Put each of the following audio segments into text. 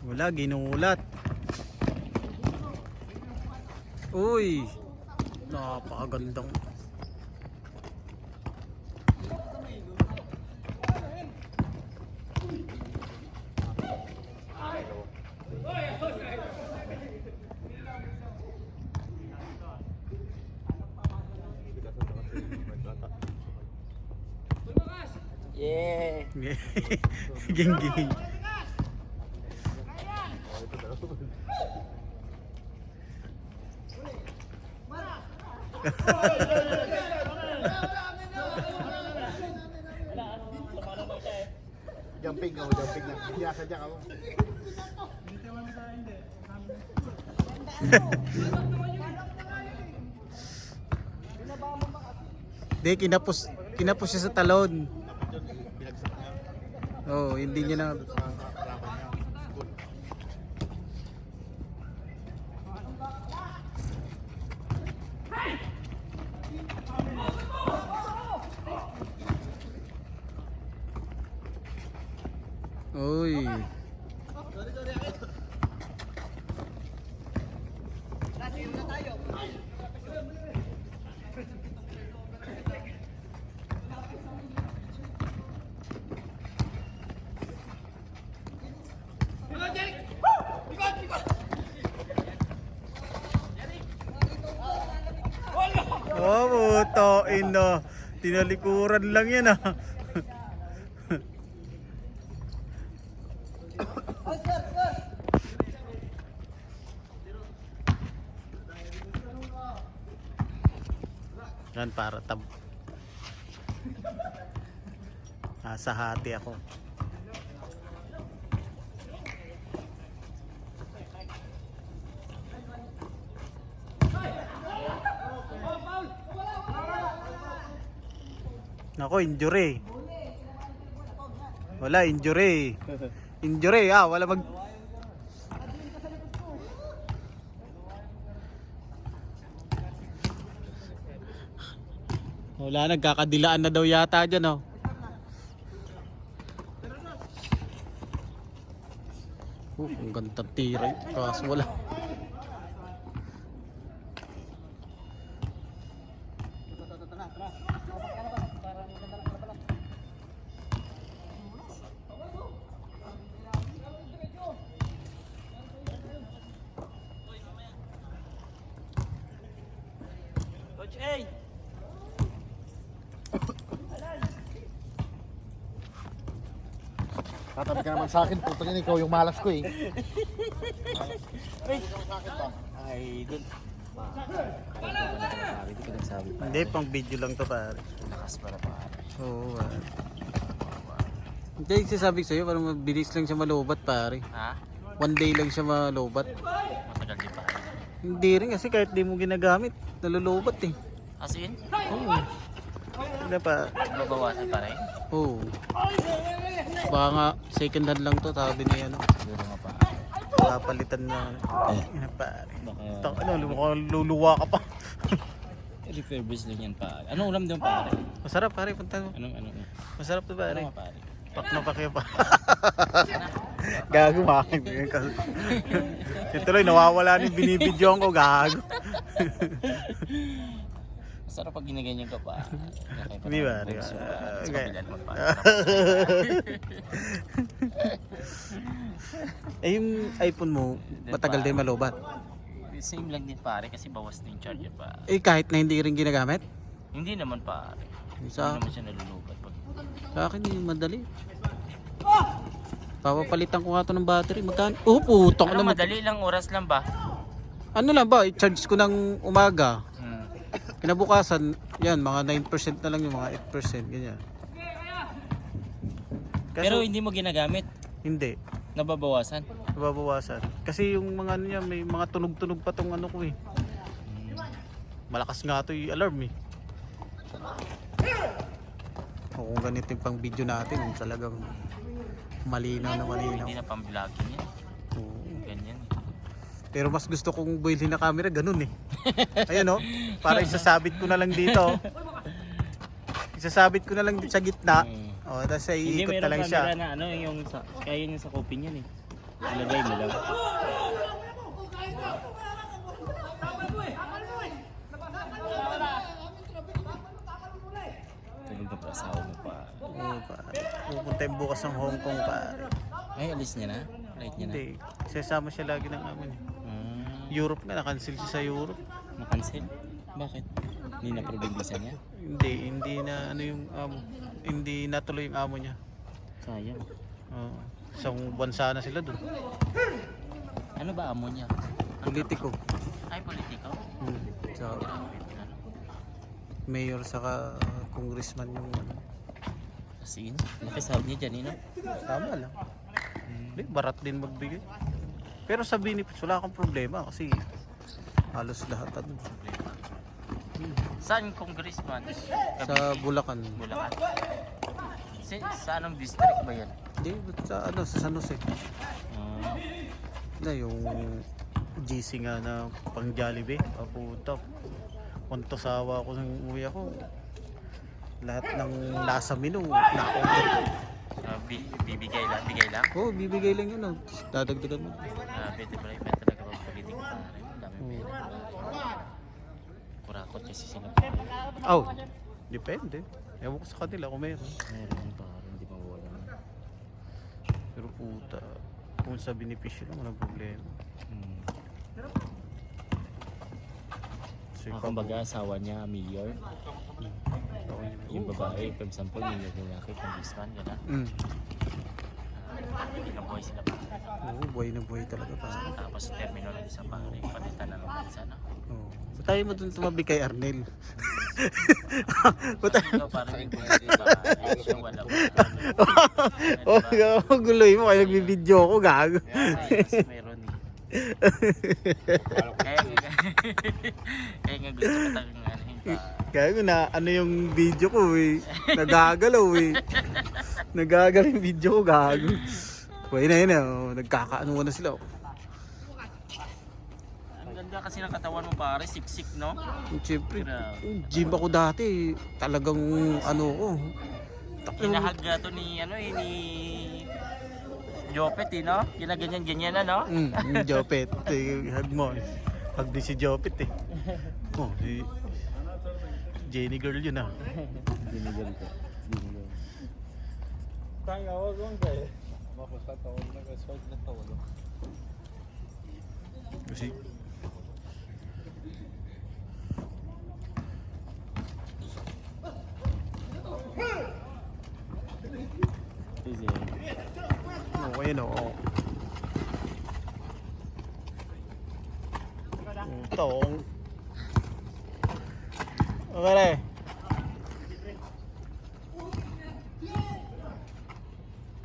Wala, ginulat. Uy, napakagandang. Yeah. Ging. Jumping na. Hindi sadya ka mo. Hindi, kinapos siya sa talon. Oh, hindi niya na. Uy. Oh, buto ino. Tinalikuran lang yan ah. Yan para sa hati ako. Nako, injury. Wala, injury. Injury, wala mag... Wala, nagkakadilaan na daw yata dyan, oh. Ang gandang tira yun. Kaso wala. Coach A. Tatabi ka naman sa akin, putang ikaw yung malas ko eh. Ay, dun. Hindi ko nagsabi pa. Hindi, pang video lang to pare. Lakas para pa. Oo, Hindi, sasabi ko sa'yo, parang mabilis lang siya malubat pare. Ha? 1 day lang siya malubat. Matagal din pa. Hindi rin kasi kahit di mo ginagamit, nalulubat eh. As in? Oo. Hindi pa. Mabawasan pa rin? Oo. Baka nga second hand lang to, sabi niya ano. Siguro nga pa. Papalitan na. Ina pare. Baka Luluwa ka pa. refurbish lang yan pa. Anong ulam doon pare? Masarap pare, punta mo. Ano? Masarap to pare. Ano nga pare? Pak na pakya pa. Gago makin. Yung tuloy nawawala ng binibidyoan ko, gago. Masarap pag ginaganyan ka pa. Di ba? Di ba? Sa Okay. kabila naman pa. Eh yung iPhone mo, matagal din malubat. Same lang din pare kasi bawas na yung charger pa. Eh kahit na hindi rin ginagamit? Hindi naman pare. Hindi Sa, naman siya nalulubat. sa akin yung madali. Papapalitan ko nga to ng battery. Magkano? Oh, putong Ano naman. madali lang, oras lang ba? Ano lang ba? I-charge ko ng umaga. Hmm. Kinabukasan, yan, mga 9% na lang yung mga 8%. Ganyan. Pero hindi mo ginagamit. Hindi. Nababawasan. Nababawasan. Kasi yung mga ano niya, may mga tunog-tunog pa tong ano ko eh. Malakas nga to yung alarm eh. O kung ganito yung pang video natin, talagang malinaw na malinaw. Hindi na pang-vlogging yan. Oo. Ganyan. Pero mas gusto kong builhin na camera, ganun eh. Ayan oh, para isasabit ko na lang dito. Isasabit ko na lang sa gitna. Hmm. O, tapos ay Hindi iikot na mayroong lang camera siya. na ano yung sa kaya niya sa copy niyan eh. Ilagay mo lang. Tulog na pa asawa mo pa. Oo, pare. Pupunta yung bukas ng Hong Kong, pare. Ay, alis niya na? Flight niya na? Hindi. Sasama siya lagi ng amo niya. Europe nga, na-cancel siya sa Europe. Na-cancel? Bakit? Hindi na approve yung visa niya? Hindi na ano yung amo. Hindi natuloy yung amo niya. Sayang. Oo. Isang bansa na sila doon. Ano ba amo niya? Politiko. Ay, politiko? So, mayor saka congressman yung ano. As in, nakisahod niya dyan, no? Tama lang. Hindi, barat din magbigay. Pero sa benefits, wala akong problema kasi halos lahat ano. Saan congressman? Sa Bulacan. Bulacan. Sa anong district ba yan? Hindi, sa ano, sa San Jose. Ah, Na yung GC nga na pang Jollibee. Paputa. Punto sawa ko ng uwi ako. Lahat ng lasa menu, naka-order ko. bibigay lang, bigay lang. Oo, bibigay lang yun. Oh. Dadagdagan mo. Pwede ba rin talaga pag politiko pa rin. Ang dami pera. Kurakot kasi sila pa rin. Oh, depende. Ewan ko sa kanila kung meron. Meron pa rin, hindi mawala. Pero puta, kung sa benepisyo lang, walang problema. So, Kumbaga, asawa niya, mayor. Yung babae, for example, mayor ng lalaki, congressman, gano'n. Pinabuhay sila pa. Oo, buhay na buhay talaga pa. Tapos terminal ng isa pa rin, palitan na ng bansa, no? Oo. Ba't tayo mo dun tumabi kay Arnel? Ba't tayo? Ikaw parang yung diba? Siya wala pa. Oh, guloy mo, kaya nagbibideo ako, gago. Kasi meron eh. Kaya nga gusto ko talagang ano yung Kaya na ano yung video ko eh. Nagagalaw eh. Nagagalaw yung video ko, gago. Pwede na yun eh. Oh. Nagkakaano na sila. Oh. Ang ganda kasi ng katawan mo pare, siksik no? Siyempre, Grabe. gym ako dati. Talagang ano ko. Hinahag nga to ni ano eh, ni Jopet eh no? Ginaganyan-ganyan na no? Jopet. Hag mo. Hag din si Jopet eh. Oh, si Jenny girl yun ah. Dinigil ko. Kaya ako doon kayo. Makusta tawag na kaswag na tawag. Kasi okay no. Tong. Okay na eh.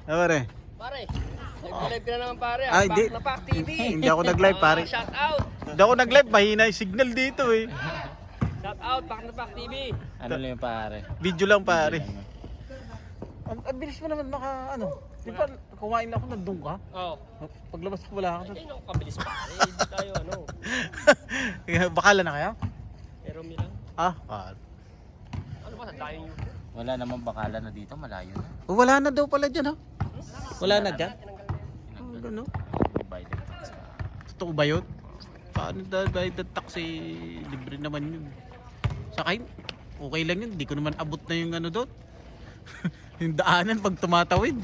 Pare. Pare, nag-live ka na naman pare. Ay, Back di. na Pack TV. Hindi ako nag-live pare. Shout out. Hindi ako nag-live, mahina yung signal dito eh. Shout out, Back na Pack TV. Ano lang yung pare? Video lang pare. Video lang, Ang bilis mo naman maka ano. Di ba kumain lang ako, nandun ka? Oh, Paglabas ko wala ako. ay naku, kabilis pare. Hindi tayo ano. Bakala na kaya? Pero mi lang. Ano ba sa tayo nyo? Wala namang bakala na dito, malayo na. Wala na daw pala dyan ha? Wala na dyan? Tinanggal na. Ano? Biden tax pa. Totoo ba yun? Paano dahil bayad ng taxi? Libre naman yun. Sa akin, okay lang yun. Hindi ko naman abot na yung ano doon. Yung daanan pag tumatawid.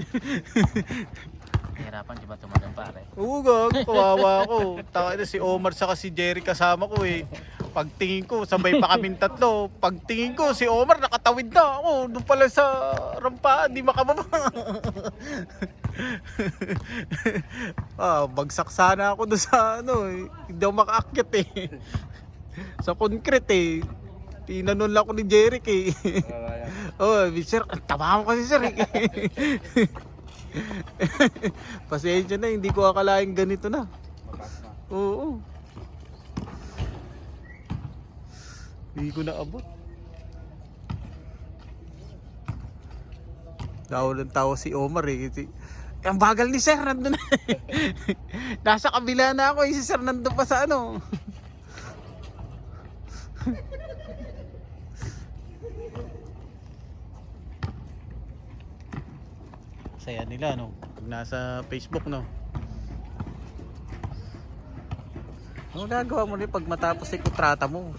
Nahirapan di ba tumadang pare? Oo gag, kawawa ako. Taka na si Omar saka si Jerry kasama ko eh. Pagtingin ko, sabay pa kaming tatlo. Pagtingin ko, si Omar nakatawid na ako. Doon pala sa rampaan, di makababa. Bagsak sana ako doon sa ano eh. Hindi ako makaakyat eh. Sa concrete eh. Tinanon lang ako ni Jerry eh. Oh, sir, tama mo kasi sir eh. Pasensya na, hindi ko akalaing ganito na. Oo. Hindi ko naabot. Tawa ng tawa si Omar eh. Ang bagal ni sir, nandun na. Nasa kabila na ako eh, si sir nandun pa sa ano. Saya nila no, pag nasa Facebook no. Ano gagawa mo rin pag matapos ay kontrata mo?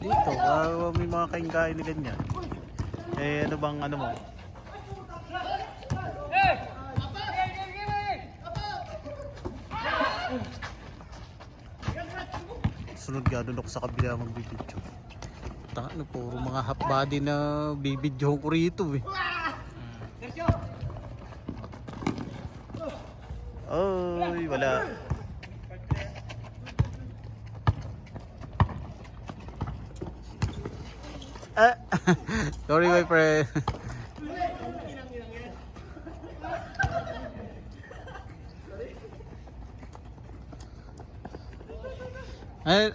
Dito, may mga kain-kain na ganyan. Eh, ano bang ano mo? Sunod nga doon ako sa kabila magbibidyo. Tanga na, puro mga half body na bibidyo ko rito eh. Oy, wala. Ah, sorry my friend.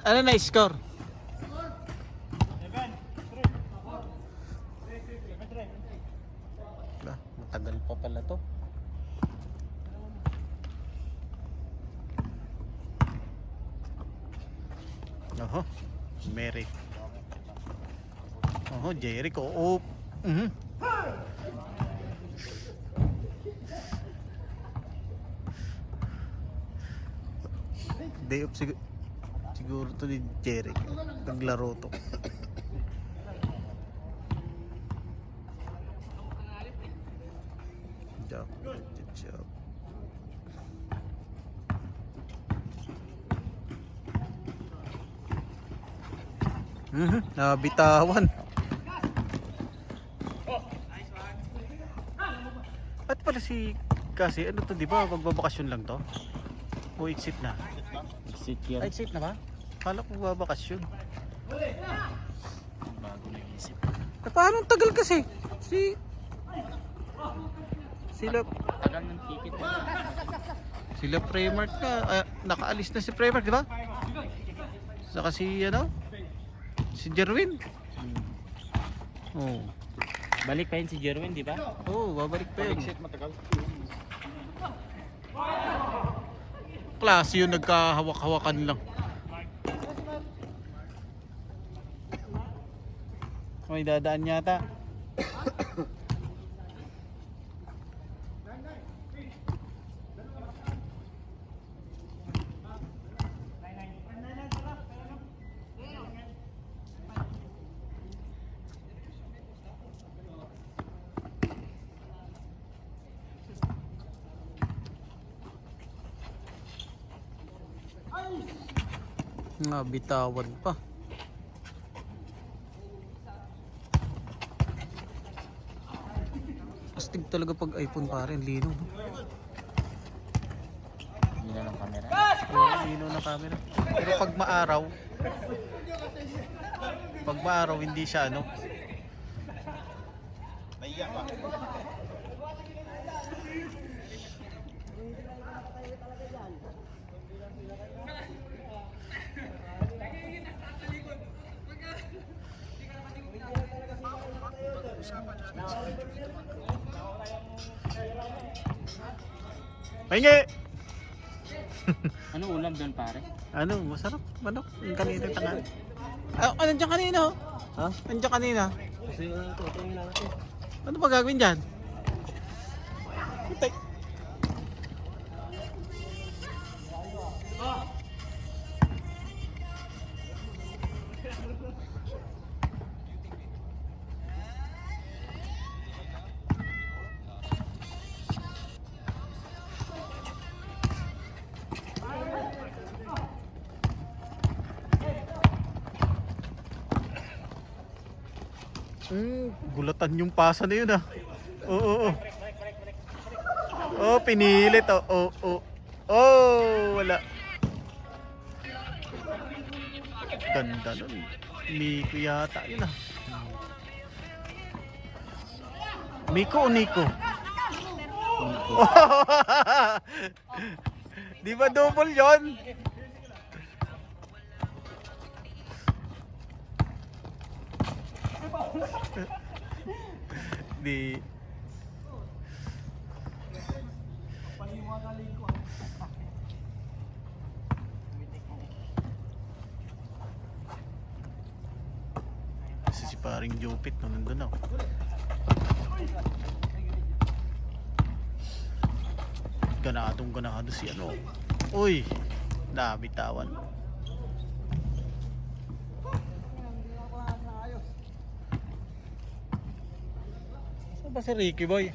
Ano na score? Matagal pa pala to. Oho, Mary. Oho, Jericho. Oh. Day off siguro to ni Jericho. Naglaro to. Job. Nabitawan. At pala kasi ano to, di ba? Magbabakasyon lang to? O exit na? Exit yan. Ay, exit na ba? Kala ko magbabakasyon. Bago na isip. Paano ang tagal kasi? Sila Tagal ng ticket. sila Primark na nakaalis na si Primark, di ba? Saka si si Jerwin. Oh. Balik pa yun si Jerwin, di ba? Oh, babalik pa yun. Exit matagal. Klase yun, nagkahawak-hawakan lang. May dadaan yata. Nga, bitawan pa. Astig talaga pag iPhone pa rin, lino. No? Hindi na ng camera. Lino na camera. Pero pag maaraw hindi siya Naiyak ba? Pahingi! Ano ulam doon pare? Ano, masarap. Manok. Yung kanina tangan. Nandiyan kanina. Ha? Nandiyan kanina. Kasi tingin natin. Ano ba gagawin dyan? Putek. Gulatan yung pasa na yun Oo. Oh, pinilit. Oh, wala. Ganda nun. Miko yata yun Miko o Nico? Di ba double yon? Di kasi si paring Jupit nandun ako. Ganado si Uy, nabitawan. Saan ba si Ricky Boy?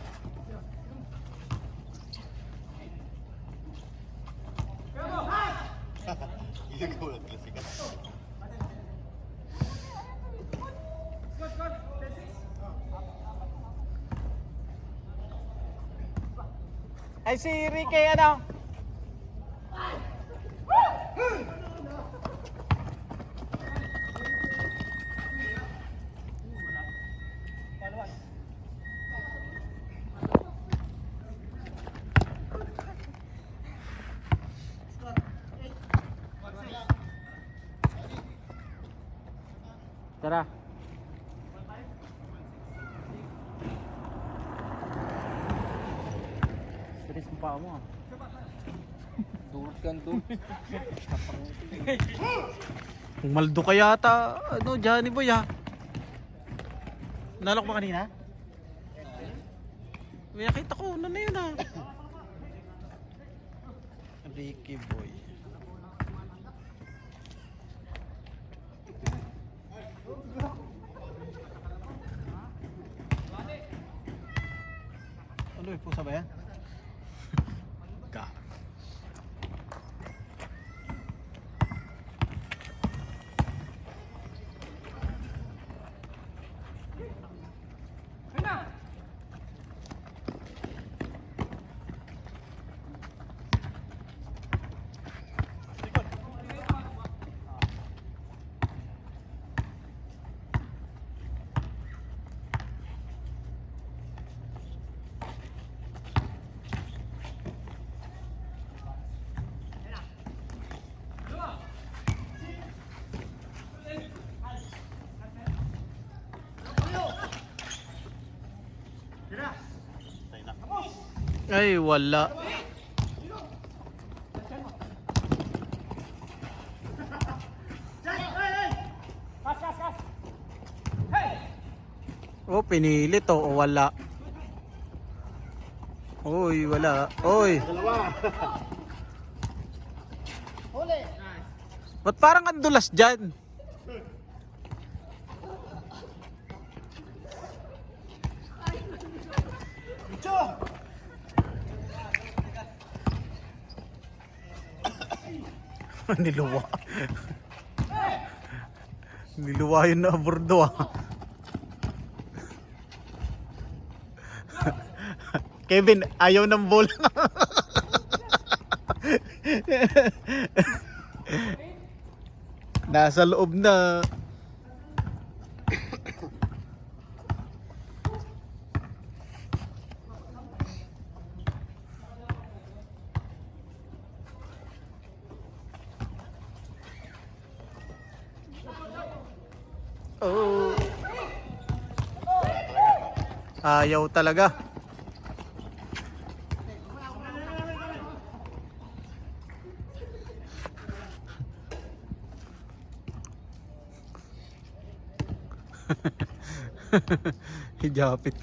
Ay si Ricky ano? Tara. Stress mo pa mo ah. Durot kan tuh. Pumaldo ka yata, ano, Johnny Boy ha? Nalok ba kanina? May nakita ko, ano na yun ha? Ricky Boy. Ano yung pusa ba yan? Ka. Ay, wala. Oh, pinilit to o wala. Uy, wala. Uy. Ba't parang ang dulas dyan? Niluwa. Niluwa yun na abordo ah. Kevin, ayaw ng bola. Nasa loob na. Oh. Ayaw talaga. Hijapit.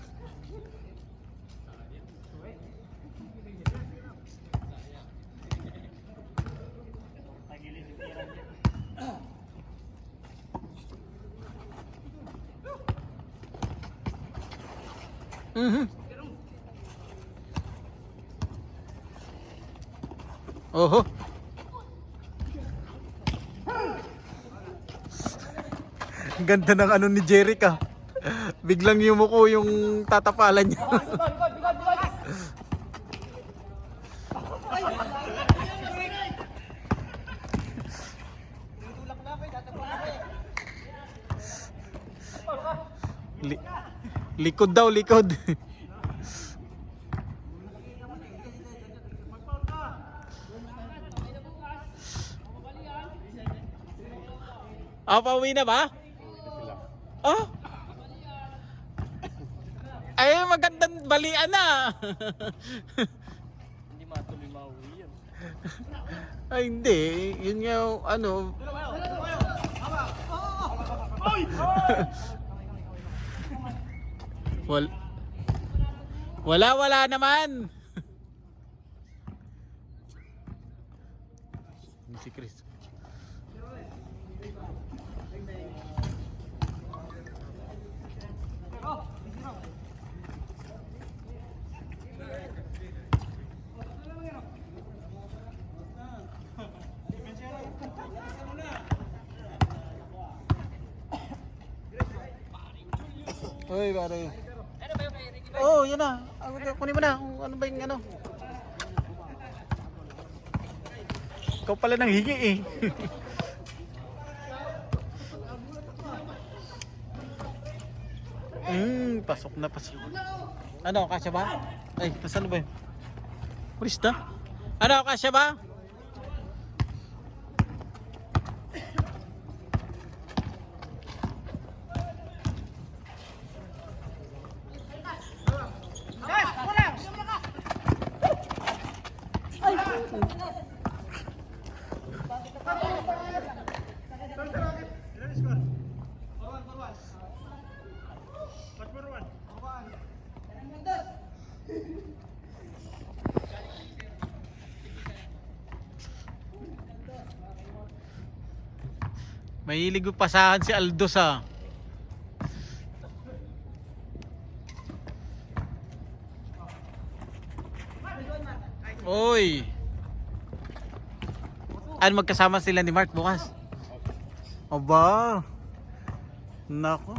Oho. Ang ganda ng ano ni Jerica. Biglang yumuko yung tatapalan niya. Likod daw, likod. Ah, pauwi na ba? Oh? Ay, magandang balian na. Hindi matuloy mauwi yan. Ay, hindi. Yun nga, ano. Wala naman. si Chris. Uy, pare. Oh, yan na. Kunin mo na. Ano ba yung ano? Ikaw pala nang hingi eh. Pasok na pasok. Ano, kasya ba? Ay, nasaan ba yun? What is that? Ano, kasya ba? Mahilig pasahan si Aldos ah. Oy. Ano magkasama sila ni Mark bukas? Aba. Nako.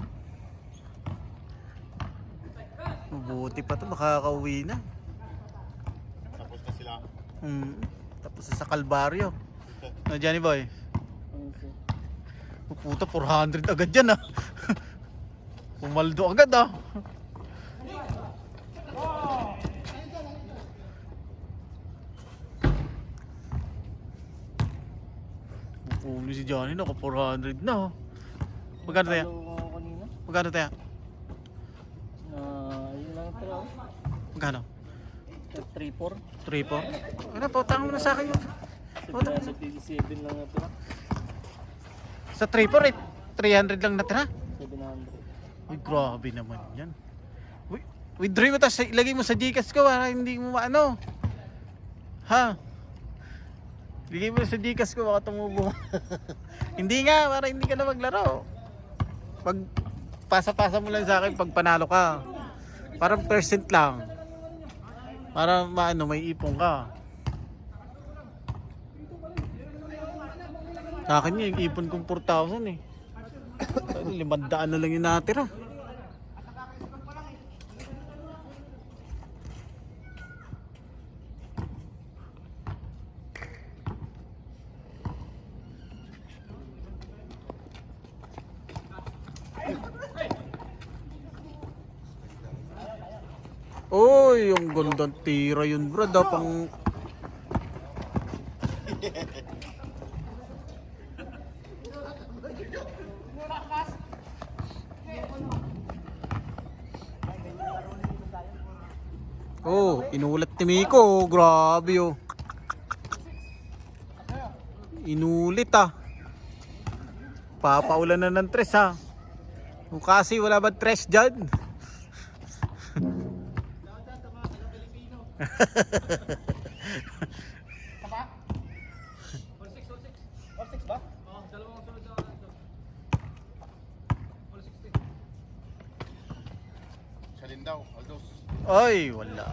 Mabuti pa to, makakauwi na. Tapos na sila. Tapos na sa Kalbaryo. No, Johnny Boy? Puta, 400 agad yan ah. Pumaldo agad ah. Pupuno si Johnny, naka 400 na. Magkano tayo? Magkano tayo? Yun lang ito. Magkano? 3-4. 3-4? Ano, pautang mo na sa akin yun. Sa 57 lang ito. Sa 3-4 300 lang natira? 700. Uy, grabe naman yan. Withdraw mo, tapos ilagay mo sa Gcash ko para hindi mo maano. Ha? Ilagay mo sa Gcash ko, baka tumubo. Hindi nga, para hindi ka na maglaro. Pag pasa-pasa mo lang sa akin pag panalo ka. Parang percent lang. Para maano, may ipon ka. Sa akin yung ipon kong 4,000 eh. 500 na lang yung natira. Oy, yung gandang tira yun, bro. Pang oh, inulat ni Miko. Grabe oh. Inulit ah. Papaulan na ng tres ha. Kung kasi wala ba tres dyan? Salin daw, Aldos. Ay, wala.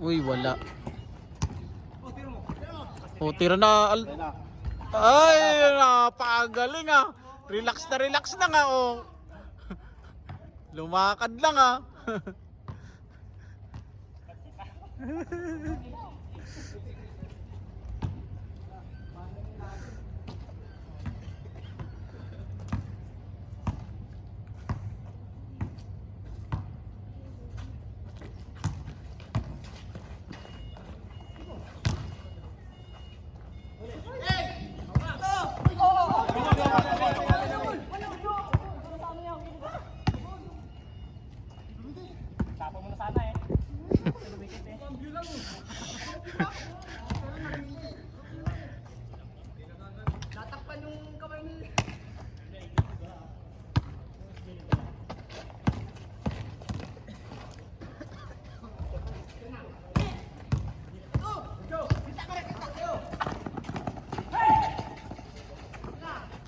Uy, wala. O, tira na. Ay, napakagaling ah. Relax na nga oh. Lumakad lang ah.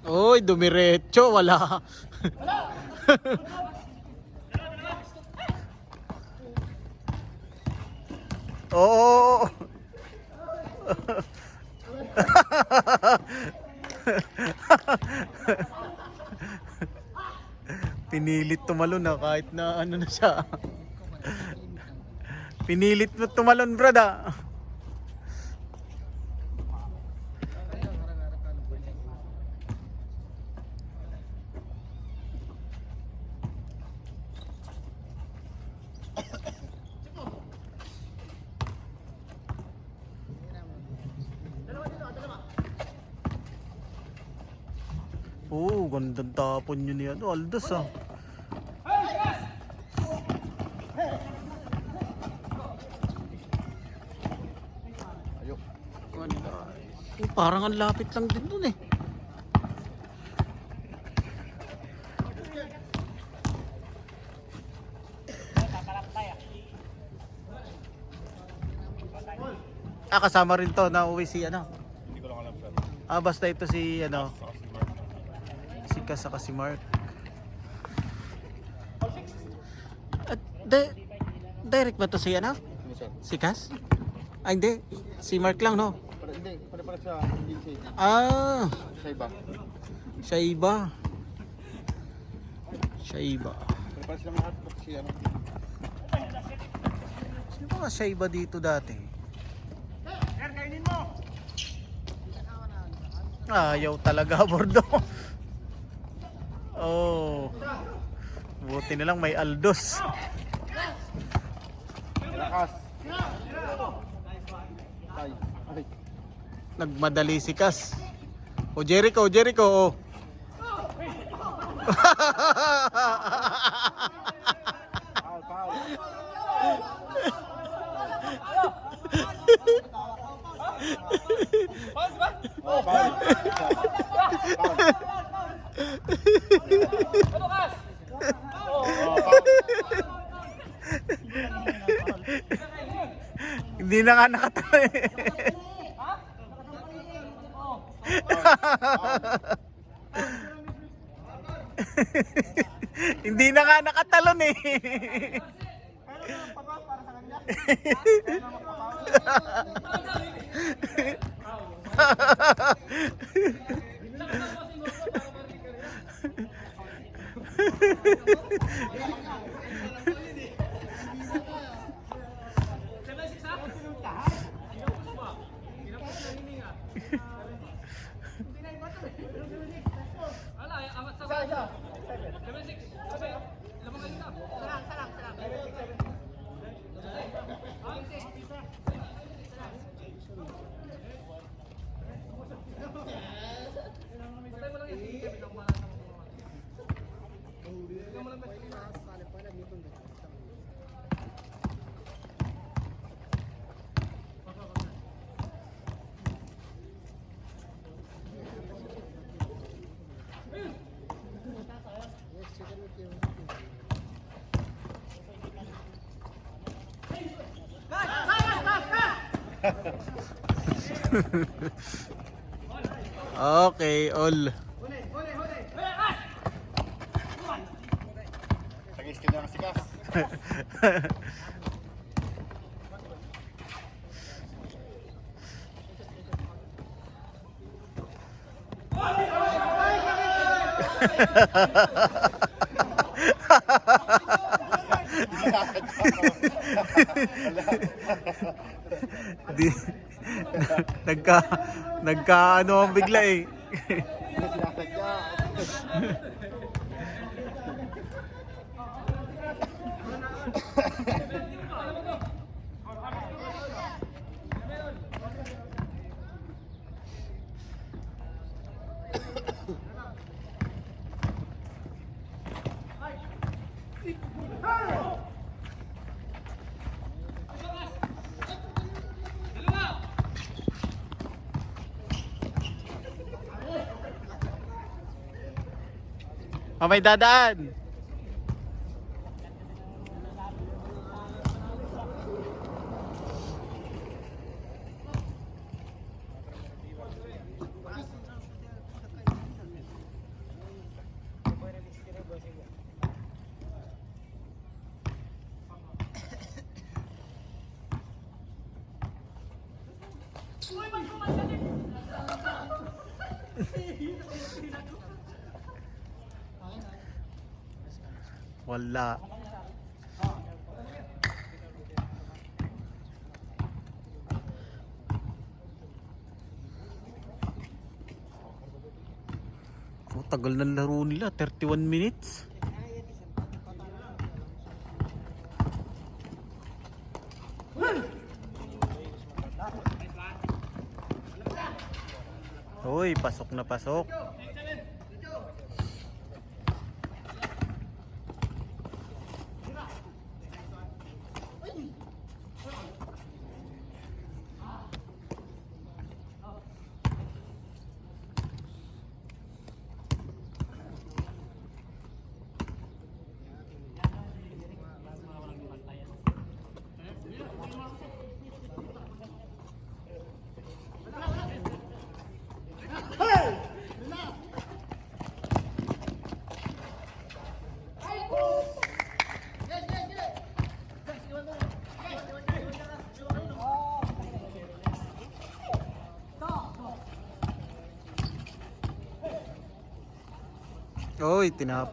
Uy, dumiretso, wala. Oo. Pinilit tumalon na kahit na ano na siya. Pinilit mo tumalon, brad ah. Oo, gandang tapon yun ni ano, Aldos ah. Ayok. Parang ang lapit lang din dun eh. Ah, kasama rin to na uwi si ano. Hindi ko lang alam sir. Ah, basta ito si ano, si Kas saka si Mark. At direct ba to si ano? Ano sir? Si Kas? Ah, hindi. Si Mark lang, no? Hindi, pare-pare siya. Hindi siya. Ah, Siya iba. siya iba. Siya iba. Pare-pare silang lahat. Pati si ano. Sino ba siya iba dito dati? Ayaw talaga, Bordo. Oh. Buti na lang may Aldos. Lakas. Ay. Ay. Nagmadali si Kas. O Jericho, Jericho. Oh. Foul, foul. Oh, foul. Foul. Hindi na nga nakatalo eh. Hindi na nga nakatalon eh. Okay, all. Tagis ka na si Kas. Di nagka ano ang bigla eh. Hindi sinasadya. May dadaan. Wala. Oh, tagal ng laro nila, 31 minutes. Hoy, pasok na pasok. Oy, tinap.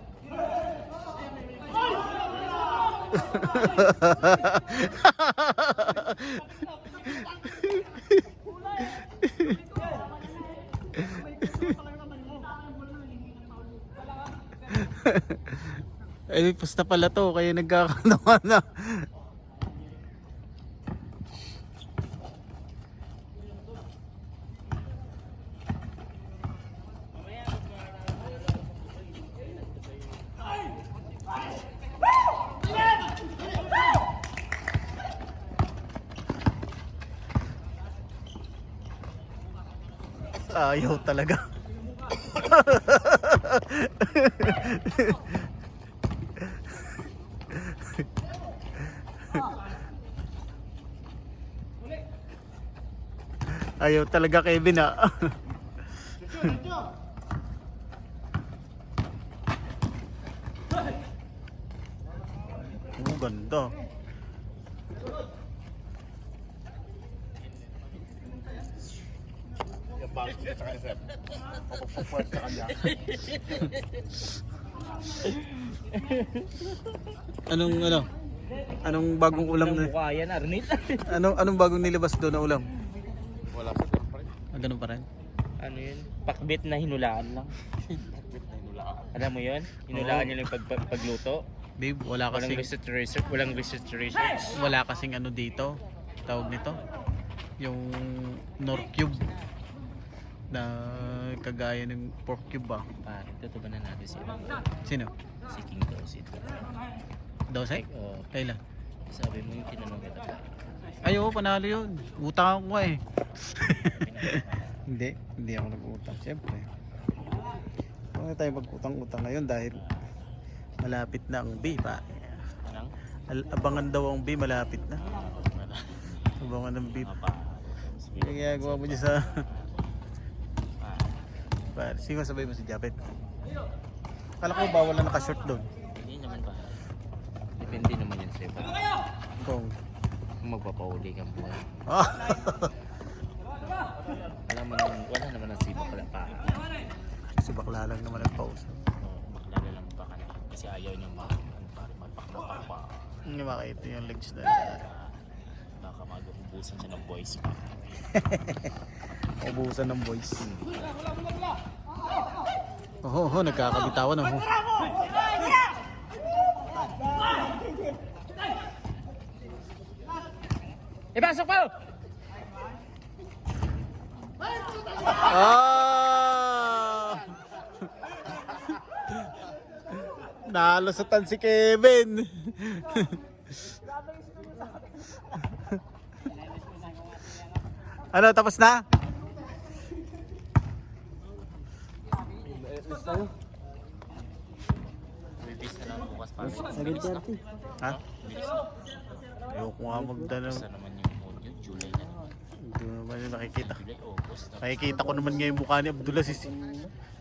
Ay, pusta pala to, kaya nagkakanawa na. Ayaw talaga. Ayaw talaga, Kevin, ah. Oh, ganda. Anong ano? Anong bagong ulam na? Mukha yan, Arnit. Anong bagong nilabas doon na ulam? Wala pa, ganun pa rin. Ah, ganun pa rin. Ano yun? Pakbit na hinulaan lang. Bakit na inulaan? Alam mo yun? Hinulaan nyo lang yung pagluto. Babe, wala Walang kasing visitor research. wala kasing ano dito. Tawag nito. Yung nor cube na kagaya ng pork cube ba? Pare, tutubanan natin si Sino? si King Dorset. Dosay? Oo. Kailan? Sabi mo yung tinanong kita pa. Ay, oo, panalo yun. Utang ko eh. Hindi ako nag-utang. Siyempre. Huwag na tayo mag-utang-utang ngayon dahil malapit na ang B pa. Anong? Abangan daw ang B, malapit na. Abangan ng B. Kaya gawa mo dyan sa... Sige, sabay mo si Japet. Kala ko bawal na naka-short doon. Hindi naman ba? Depende naman yun sa'yo. Kung... Kung magpapauli kang buhay. Ah! Alam mo naman, wala naman ang sibak pala pa. Si bakla lang naman ang pause. Maklala lang pa ka na. Kasi ayaw niyo magpakpa. Hindi makita yung legs na. Baka mag-ubusan siya ng boys pa. Ubusan ng boys. Oh, nagkakabitawan oh. Ipasok po! Ah! Nalusutan si Kevin. Ano, tapos na? Release na lang bukas pa. Ha? Ayoko nga magdanong. Basta naman yung audio, July na. Hindi mo naman yung nakikita. July, August. Nakikita ko naman ngayon mukha ni Abdulaziz.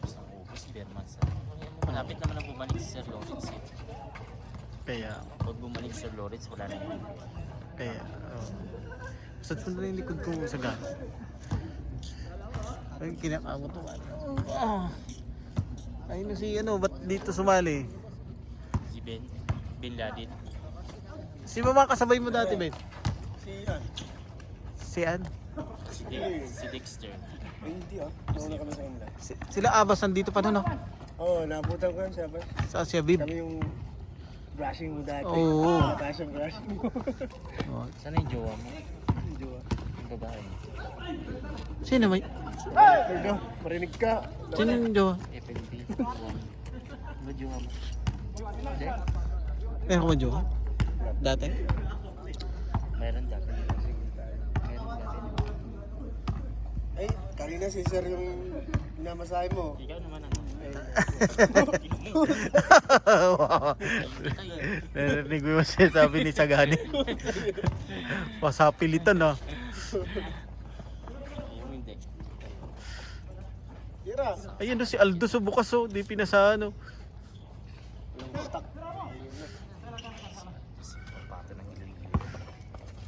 Basta August, Bermans. Malapit naman ang bumalik si Sir Lawrence. Kaya, Pag bumalik si Sir Lawrence, wala na yun. kaya, Saan na yung likod ko sa gano'n? Ay, kinakamot mo. Ay, na si ano, ba't dito sumali? Si Bin Laden. Si mama kasabay mo dati, Ben? Si Ian. Si An? Si Dexter. Hindi nauna kami sa kanila. Sila Abas nandito pa nun, no? Oo, nabutan ko yan siya ba? Sa Asia Bib. Kami yung brushing mo dati. Oo. Mataas yung brushing mo. Oh. Sana yung jowa mo? Hindi ba? Yung babae. Sino may? Pwede, marinig ka. Sino yung jowa? FNB. Ba jowa mo? Hindi? Meron ko jowa? Dati? Mayroon dati. Ay, kanina si Sir yung minamasahe mo. Ikaw naman ano? Narinig mo yung sinasabi ni Sagani. Pasapilitan, ah. Yung hindi. Tira. Ayun no, si Aldo sa bukas, oh. Di pinasa, ano.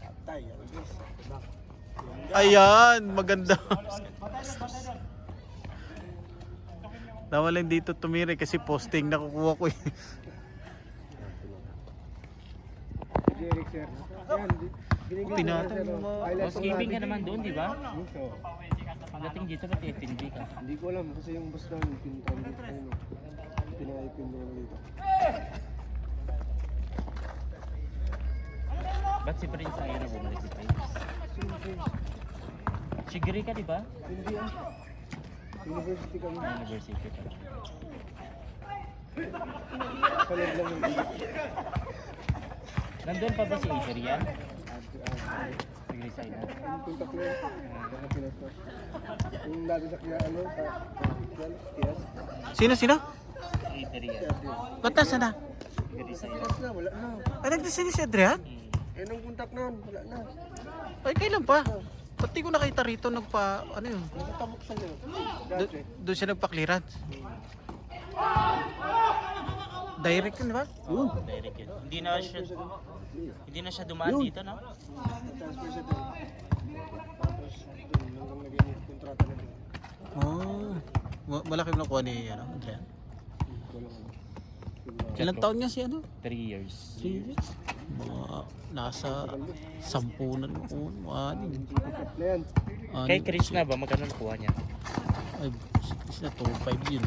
Patay, ang Diyos. Ayan, maganda. Nawalan dito tumiri kasi posting nakukuha ko, eh. Derek, Sir. Yan, binigyan Pinatang ko na, Sir, mo. Highlight Boss ko gaming natin. ka naman doon, di ba? Oo. Pagdating dito, ba't FNB ka? Hindi ko alam kasi yung boss namin pinaipin mo dito. Ba't si Prince ayaw na bumalik si Prince? Siguri ka, di ba? Hindi University kami. University ka. Kalad lang yung Nandun pa ba si Adrian? Nag-resign na. yung contact ko yun. Baka pinastos. Yung lagi sa kaya ano, yes. Sino? Si Adrian. Ba't nasa na? Nag-resign na. Yes na, wala na. Ay, nagdesisyon si Adrian? Eh, nung contact nun, wala na. Ay, kailan pa? Ba't di ko nakita rito nagpa, ano yun? Nakatamok sa nyo. Dati. Doon siya nagpa-clearance. Direct yun, di ba? Oo, direct yun. Hindi na siya dumaan dito, no? Transfer siya doon. Tapos, doon, hanggang naging kontrata na doon. Oh. Malaki mo nakuha ni, ano, Adrian. Wala ka. Ilang taon niya si, ano? 3 years. Mga nasa 10 na noon. Anim. Yan. Kay Krishna ba, magkano nakuha niya? Ay, si Chris na 2.5 yun.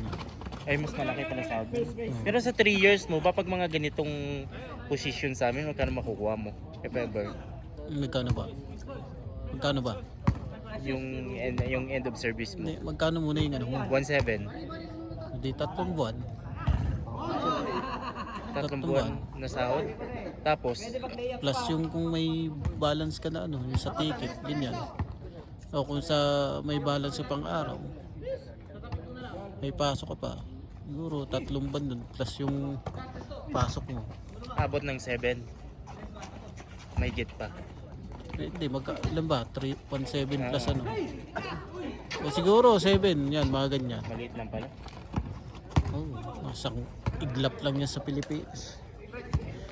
Ay, mas malaki pala sa akin. Pero sa 3 years mo, ba pag mga ganitong position sa amin, magkano makukuha mo? If ever. Magkano ba? Magkano ba? Yung end of service mo. Hindi, magkano muna yung ano mo? 1.7. Hindi, 3 buwan. 3 buwan na sahod. Tapos, Plus yung kung may balance ka na ano, yung sa ticket, ganyan. O kung sa may balance sa pang-araw, may pasok ka pa. Siguro 3 buwan dun, plus yung pasok mo. abot ng 7. May get pa. Eh, hindi, ilan ba? 1.7 plus ano. O siguro 7, yan, mga ganyan. Maliit lang pala. Oh, masang iglap lang yan sa Pilipinas.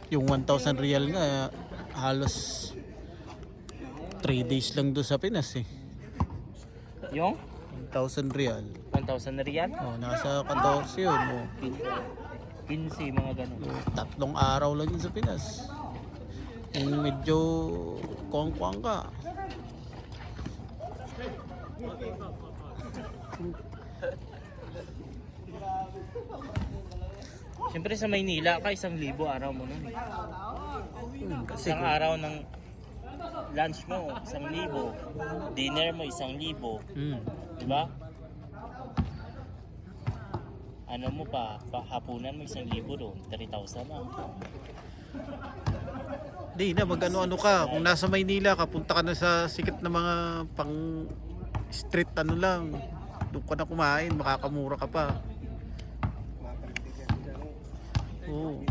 Yung 1,000 real nga, halos 3 days lang doon sa Pinas eh. Yung 1,000 real. 1,000 na riyan? Oh, nasa 14 yun. Oh. 15, mga ganun. 3 araw lang yun sa Pinas. Yung medyo kuwang-kuwang ka. Siyempre sa Maynila ka, 1,000 araw mo nun. Kasi Isang araw ng lunch mo, 1,000. Dinner mo, 1,000. Di ba? Ano mo pa, hapunan mo 1,000 doon, 3,000 na. di na, mag-ano-ano ka. Kung nasa Maynila ka, punta ka na sa sikat na mga pang street ano lang. Doon ka na kumain, makakamura ka pa. Oo.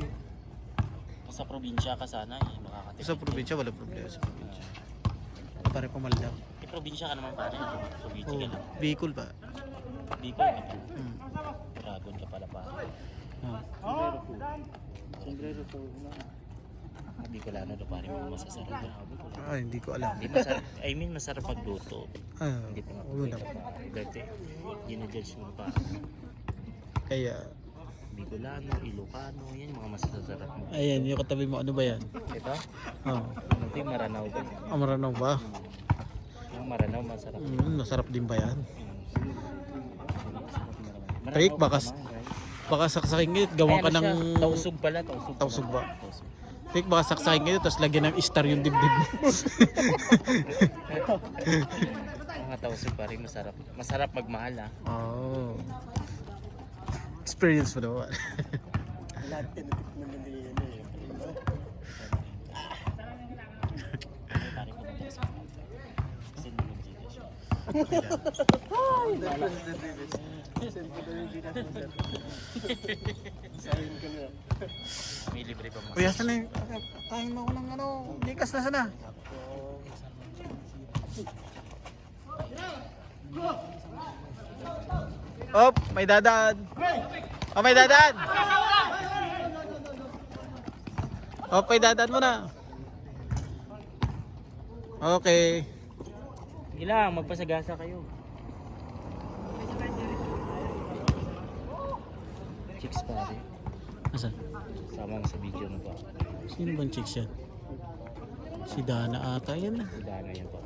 Sa probinsya ka sana, makakatipid. Sa probinsya, wala problema sa probinsya. Pare pamaldaw. Eh, probinsya ka naman pare, probinsya Oo, ka lang. Bicol ba? Bicol, Hmm. Dragon ka pala pa. Oh. Sombrero po. Bicolano daw pare mga masasarap. Grabe ko lang. Ay, hindi ko alam. Hindi masarap, I mean masarap pagluto. Ah, Hindi pa nga wala. dati, ginajudge mo pa. Kaya, Bicolano, Ilocano, yan yung mga masasarap mo. ayan, yung katabi mo, ano ba yan? Ito? Oh, Ano ito yung Maranao ba? Amaranaw ba? Yung Maranao masarap. Masarap din ba yan? Maranao Rick, pa baka- naman, right? Baka saksakin ngayon, gawa ka Ay, ano ng... siya? Tausug pala, tausug. Tausug ba? Tausug. Rick, baka saksakin ngayon, tapos lagyan ng star yung dibdib mo. Mga tausug pa rin masarap. Masarap magmahal ah. Oh. Experience mo naman. Lahat tinitikman na niya yun eh. Pare ko na tayo sa kasi hindi ko dito siya. Send ko na yung ginagawa mo. Sabihin ko na. May libre pa Kuya, saan na yung... Tayo mo ako ng ano, likas na sana. Op, may dadaan. Oh, may dadaan. Op, may dadaan mo na. Okay. Sige lang, magpasagasa kayo. Chicks pare. Asan? Sama mo sa video mo ba? Sino bang chicks yan? Si Dana ata yan na. Dana yan pa.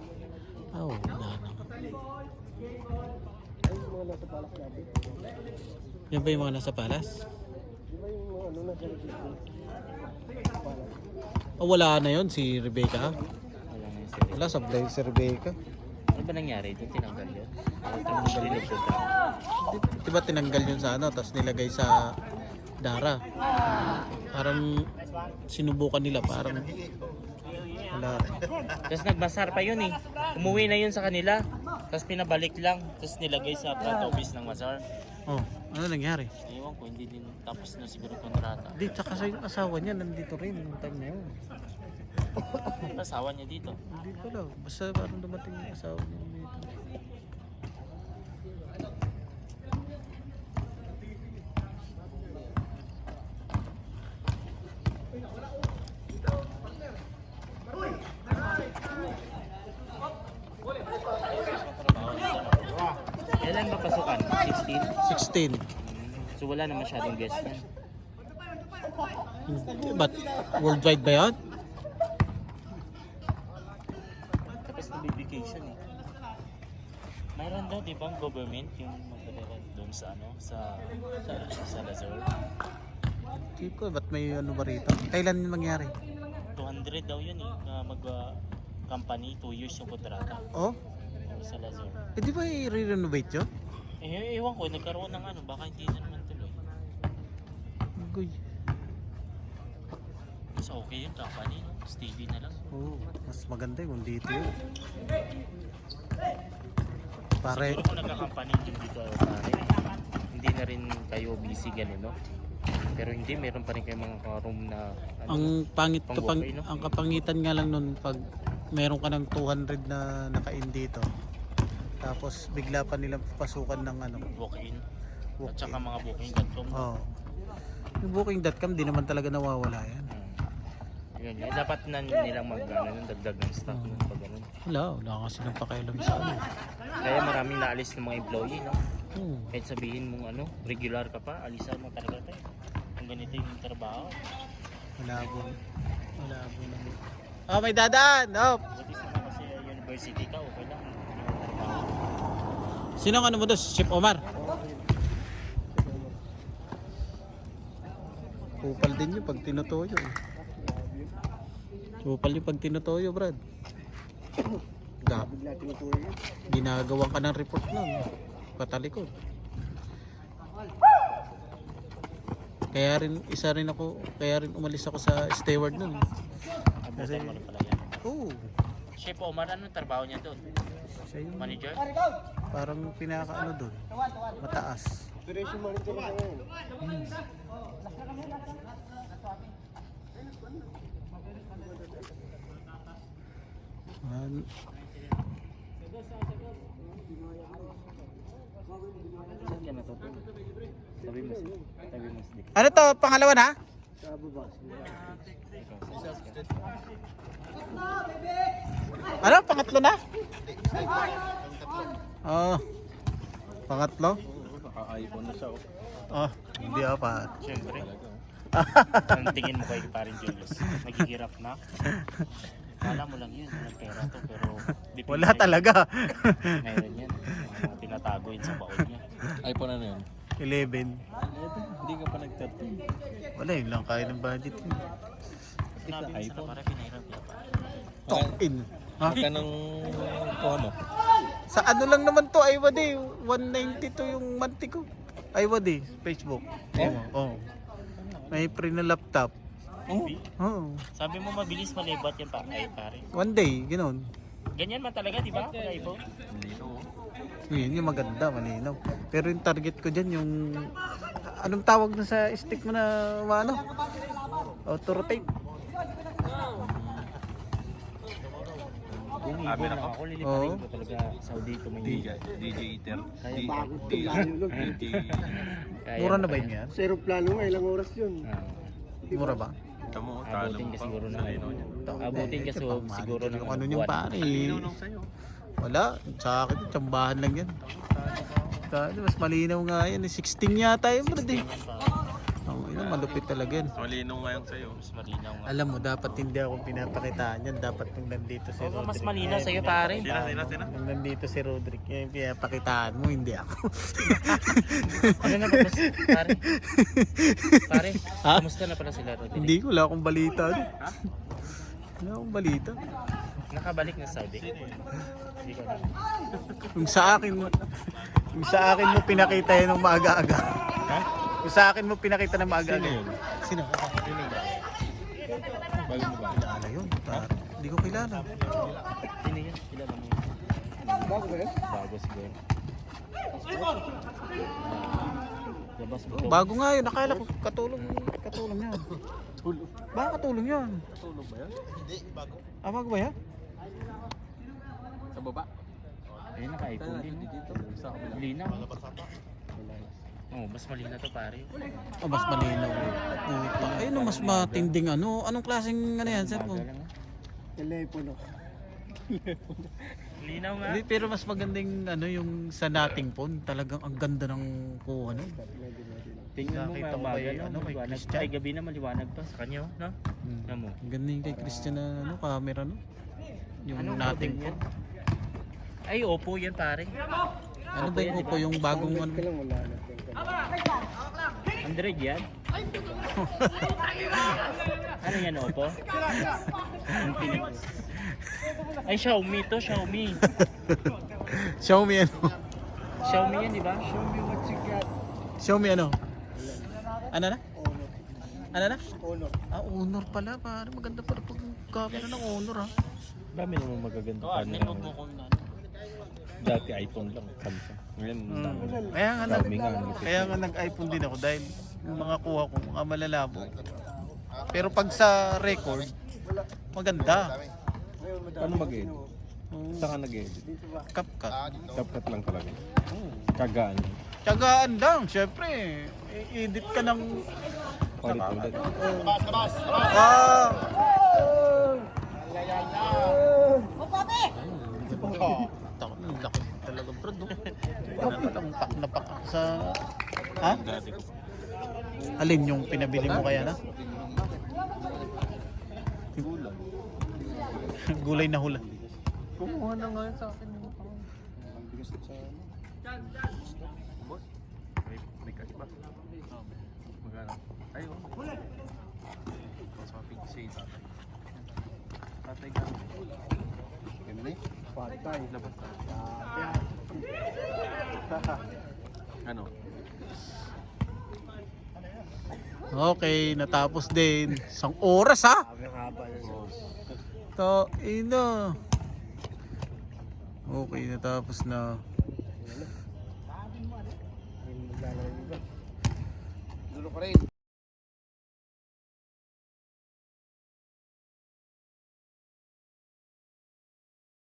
Oh, Dana. Ay, yung mga nasa palak natin. Yan ba yung mga nasa palas? Di ba yung mga ano nasa registro? Palak. Oh, wala na yon si Rebecca. Wala na yung sila. Wala, sablay si Rebecca. Ano ba nangyari? Doon tinanggal yun? Ano tinanggal yun nagpunta? Diba tinanggal yun sa ano, tapos nilagay sa Dara. Parang sinubukan nila, parang wala. Tapos nagbasar pa yun eh. Umuwi na yun sa kanila. Tapos pinabalik lang. Tapos nilagay sa front office ng Mazar. Oh, ano nangyari? Ewan ko, hindi din tapos na siguro kontrata. Di, tsaka sa yung asawa niya nandito rin nung time na yun. Asawa niya dito. Hindi ko lang, basta parang dumating yung asawa niya dito. Kailan ba pasukan? 16? 16. So wala na masyadong guest yan. But worldwide ba yan? Tapos na-vacation eh. Mayroon daw, di ba, ang government yung magdadala doon sa ano, sa Lazar. Hindi ko, ba't may ano ba rito? Kailan yung mangyari? 200 daw yun eh, na company, 2 years yung kontrata. Oh? Sa Lazar. Eh di ba i-renovate yun? Eh, ewan ko, nagkaroon ng ano, baka hindi na naman tuloy. Guy. Mas okay yung company, no? Steady na lang. Oo, mas maganda yung dito yun. Pare, Siguro kung nagka-company din dito, pare, hindi na rin kayo busy ganun, no? Pero hindi, meron pa rin kayo mga room na ano, ang pangit Pang-walk-in, no? ang kapangitan nga lang nun pag meron ka ng 200 na naka-in dito. Tapos bigla pa nilang papasukan ng ano, walk-in. At walk-in. saka mga booking.com. Oh. Yung booking.com di naman talaga nawawala yan. Yun, yun. Dapat na nilang dagdag ng staff ng pag ganun. Wala kasi nang pakialam sa ano. Kaya maraming naalis ng mga employee, no? Oo. Kahit sabihin mong ano, regular ka pa, alisan mo talaga tayo. Kung ganito yung trabaho, Malabo na. Oh, may dadaan. Oh. buti naman kasi university ka, okay lang. Hindi mo trabaho. Sino ang ano mo doon? Chef Omar. Kupal din yun pag tinutuyo. Kupal yung pag tinutuyo, Brad. Bigla tinuturo yun. Ginagawa ka ng report nun. Patalikod. Kaya rin umalis ako sa steward nun. Abutan mo rin pala yan. Oo. Chef Omar, anong trabaho niya doon? Siya yung Manager? parang pinaka doon. Mataas. Operation manager na ngayon. Man, Saan ka natutulog? Sabi mo, stick. ano to? Pangalawa na? Sa baba. Ano? Pangatlo na? Oh. Pangatlo? Naka-iPhone na siya. Oh, hindi pa. Siyempre. Ang tingin mo kay parin Julius? Naghihirap na? Kala mo lang yun, walang pera to, pero di Wala talaga. Meron yan. Mga tinatago yun sa baon niya. iPhone ano yun? 11. Hindi ka pa nag-13. Wala, yun lang kaya ng budget. Sinabi mo sana para pinahirap niya pa. Talk in. Ha? Magka ng kuha mo? Sa ano lang naman to, iWad eh. 192 yung monthly ko. iWad eh, Facebook. Oh. May free na laptop. Oh. Sabi mo mabilis malibat yan pa. Ay pare. One day, ganoon. Ganyan man talaga, di ba? Pag iPhone. Yun yung maganda, malinaw. Pero yung target ko dyan, yung... Anong tawag na sa stick mo na ano? Auto rotate. Kung ibon lang ako, liliparin ko talaga Saudi to Manila. DJ Eater. Kaya bago ito layo lang. Mura na ba yun yan? Sa aeroplano nga, ilang oras yun. Mura ba? Tamo, Abutin ka siguro na Abutin ka siguro ng Yung ano yung pare. sa'yo. Wala, sa akin, tsambahan lang yan. Mas malinaw nga yan. 16 yata yun, brad eh. Oh, yun, malupit talaga yan. Malinaw nga yung sa'yo. Mas malinaw nga. Alam mo, dapat hindi ako pinapakitaan yan. Dapat nung nandito si Oo, Rodrick. mas malinaw sa'yo pare. Sina. Nung nandito si Rodrick, yung pinapakitaan mo, hindi ako. Ano na ba pare? Pare, Ha? kamusta na pala sila Rodrick? Hindi ko, wala akong balita. Wala akong balita. Nakabalik na sa Saudi? Hindi ko alam. Yung sa akin mo pinakita yan ng maaga-aga. Ha? Yung sa akin mo pinakita ng maaga-aga. Sino yun? Sino? Bago mo ba? Kilala yun. Hindi ko kilala. Sino yun? Kilala mo yun? Bago ba yun? Bago siguro. Labas mo to. Bago nga yun. Akala ko katulong yan. Baka katulong yan. Tulog ba yan? Ah, bago ba yan? Sa baba? Ayun, naka-iPhone din. Dito. Sa kabila. Linaw. Oh, mas malina to pare. Oh, mas malinaw. Puta. Ayun ang mas matinding ano. Anong klaseng ano yan, sir? Umaga lang, ah. Telepono. Linaw nga. Hindi, pero mas magandang ano yung sa nating phone. Talagang ang ganda ng kuha no. Tingnan mo Nakita nga mo umaga kay, no, ano, kay maliwanag. Christian? Ay, gabi na maliwanag pa sa kanya, oh, no? Ano mo? Ang ganda yung kay Christian na ano, camera no. Yung Anong nating model yan? phone. Ay, Oppo yan pare. Ano ba yung Oppo yung bagong ano? Ka lang, wala na. Android yan? Ano yan, Oppo? Infinix. Ay, Xiaomi to, Xiaomi. Xiaomi ano? Xiaomi yan, di ba? Xiaomi what's you got? Xiaomi ano? Ano na? Honor. Ano na? Honor. Ah, Honor pala. Parang maganda pala pag camera ng Honor ha. Dami naman magaganda Oh, admin, huwag mo kung ano. Dati iPhone lang. Samsung. Ngayon, dami. Kaya nga Xiaomi nga. Kaya nga nag-iPhone din ako dahil yung mga kuha ko, mga malalabo. Pero pag sa record, maganda. Ngayon, madami. Paano mag-edit? Oo. Saan ka nag-edit? Dito ba? CapCut. CapCut lang talaga. Oo. Kagaan. Tiyagaan lang, syempre. I-edit ka ng... Paulit-ulit. Ah! Laki talaga bro. Pak na pak sa... Ha? Dati ko. Alin yung pinabili mo kaya na? Gulang. Gulay na hula. Kumuha na nga sa akin. Ang bigas sa Boss, may cash ba? Magkano? Ayaw. Sa 56 tatay. Tatay ka. Ganda eh. Patay. Labas na. Ano? Okay, natapos din. Isang oras ha? To, ina. Okay, natapos na. Dulo ka rin.